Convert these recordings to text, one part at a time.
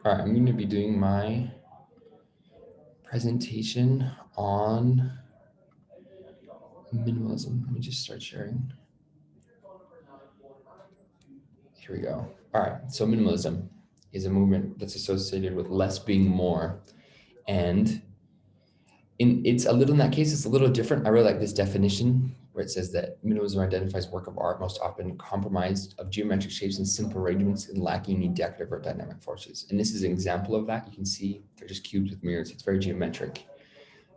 All right, I'm going to be doing my presentation on minimalism. Let me just start sharing. Here we go. All right, so minimalism is a movement that's associated with less being more. And it's a little, in that case, it's a little different. I really like this definition where it says that minimalism identifies work of art most often comprised of geometric shapes and simple arrangements and lacking any decorative or dynamic forces. And this is an example of that. You can see they're just cubes with mirrors. It's very geometric.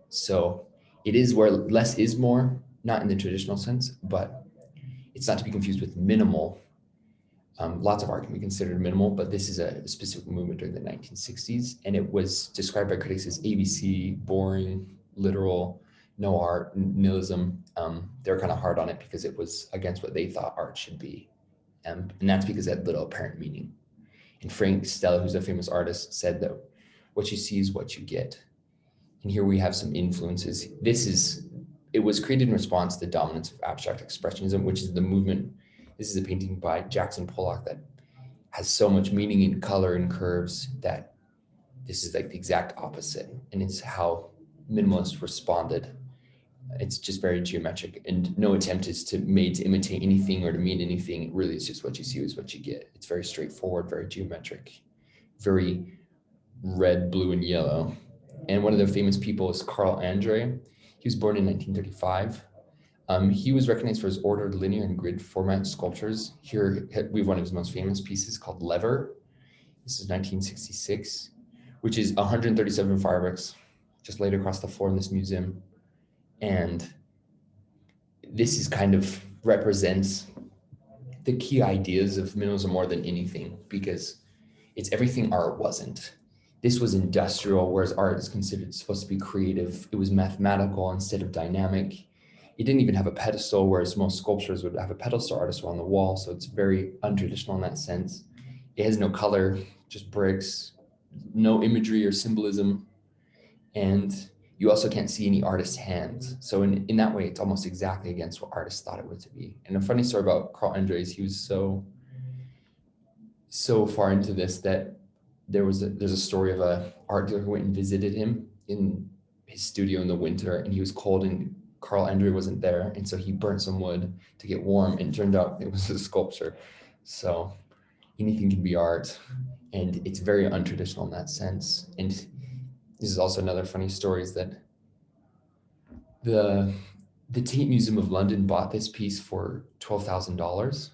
So it is where less is more, not in the traditional sense, but it's not to be confused with minimal. Lots of art can be considered minimal, but this is a specific movement during the 1960s, and it was described by critics as ABC, boring, literal, no art, nihilism. They were kind of hard on it because it was against what they thought art should be, and that's because it had little apparent meaning. And Frank Stella, who's a famous artist, said that what you see is what you get. And here we have some influences. It was created in response to the dominance of abstract expressionism, which is the movement. This is a painting by Jackson Pollock that has so much meaning in color and curves that this is like the exact opposite. And it's how minimalists responded. It's just very geometric, and no attempt is to made to imitate anything or to mean anything. It really is just what you see is what you get. It's very straightforward, very geometric, very red, blue, and yellow. And one of the famous people is Carl Andre. He was born in 1935. He was recognized for his ordered linear and grid format sculptures. Here we have one of his most famous pieces called Lever. This is 1966, which is 137 fireworks just laid across the floor in this museum. And this is kind of represents the key ideas of minimalism more than anything, because it's everything art wasn't. This was industrial, whereas art is considered supposed to be creative. It was mathematical instead of dynamic. It didn't even have a pedestal, whereas most sculptures would have a pedestal artist on the wall. So it's very untraditional in that sense. It has no color, just bricks, no imagery or symbolism. And you also can't see any artist's hands. So in that way, it's almost exactly against what artists thought it was to be. And a funny story about Carl Andres, he was so far into this that there's a story of a art dealer who went and visited him in his studio in the winter, and he was cold and Carl Andre wasn't there, and so he burnt some wood to get warm, and it turned out it was a sculpture. So anything can be art, and it's very untraditional in that sense. And this is also another funny story, is that the Tate Museum of London bought this piece for $12,000,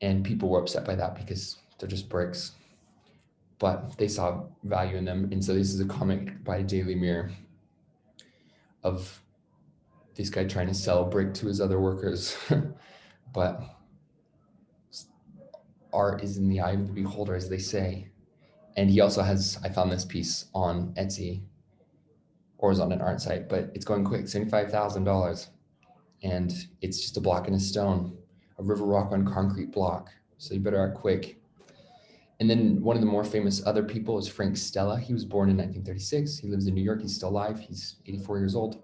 and people were upset by that because they're just bricks, but they saw value in them. And so this is a comic by Daily Mirror of this guy trying to sell brick to his other workers. But art is in the eye of the beholder, as they say. And he also has, I found this piece on Etsy, or is on an art site, but it's going quick, $75,000. And it's just a block and a stone, a river rock on concrete block. So you better act quick. And then one of the more famous other people is Frank Stella. He was born in 1936. He lives in New York. He's still alive. He's 84 years old.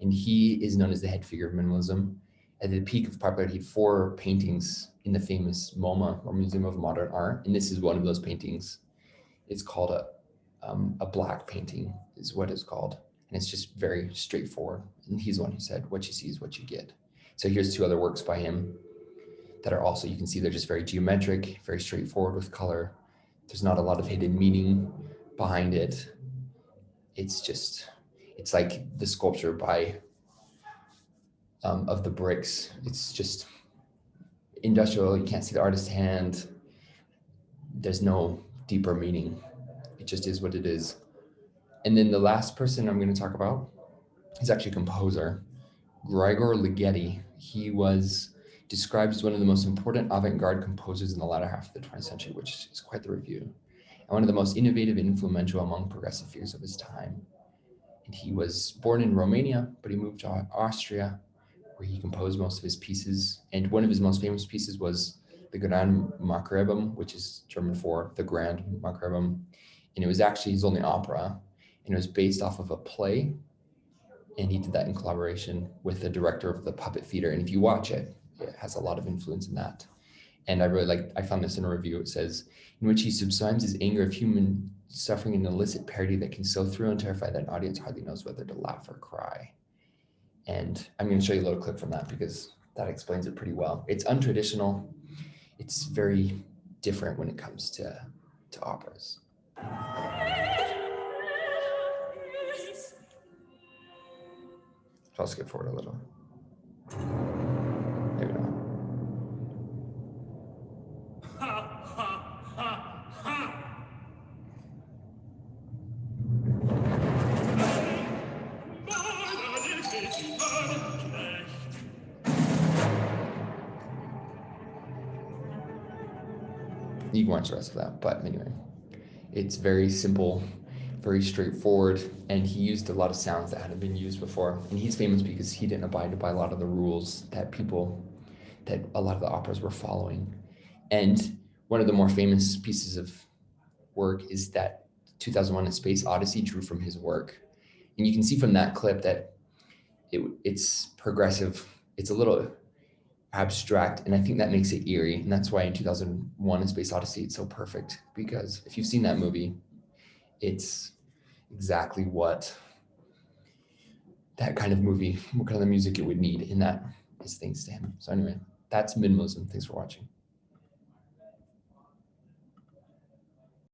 And he is known as the head figure of minimalism. At the peak of popularity, he had 4 paintings in the famous MoMA, or Museum of Modern Art. And this is one of those paintings. It's called a black painting, is what it's called. And it's just very straightforward. And he's the one who said, what you see is what you get. So here's 2 other works by him that are also, you can see they're just very geometric, very straightforward with color. There's not a lot of hidden meaning behind it. It's like the sculpture by of the bricks. It's just industrial. You can't see the artist's hand. There's no deeper meaning. It just is what it is. And then the last person I'm going to talk about is actually a composer, Gregor Ligeti. He was described as one of the most important avant-garde composers in the latter half of the 20th century, which is quite the review, and one of the most innovative and influential among progressive figures of his time. And he was born in Romania, but he moved to Austria, where he composed most of his pieces. And one of his most famous pieces was the Grand Macabrum, which is German for the Grand Macabrum. And it was actually his only opera, and it was based off of a play. And he did that in collaboration with the director of the puppet theater. And if you watch it, it has a lot of influence in that. And I found this in a review. It says, in which he subsumes his anger of human suffering in an illicit parody that can so thrill and terrify that an audience hardly knows whether to laugh or cry. And I'm going to show you a little clip from that because that explains it pretty well. It's untraditional. It's very different when it comes to operas. So I'll skip forward a little. Maybe not. You can watch the rest of that, but anyway, it's very simple, very straightforward, and he used a lot of sounds that hadn't been used before. And he's famous because he didn't abide by a lot of the rules that a lot of the operas were following. And one of the more famous pieces of work is that 2001: A Space Odyssey drew from his work. And you can see from that clip that it's progressive. It's a little abstract, and I think that makes it eerie. And that's why in 2001: A Space Odyssey, it's so perfect, because if you've seen that movie, it's exactly what kind of music it would need, and that is thanks to him. So anyway, that's Minimalism. Thanks for watching.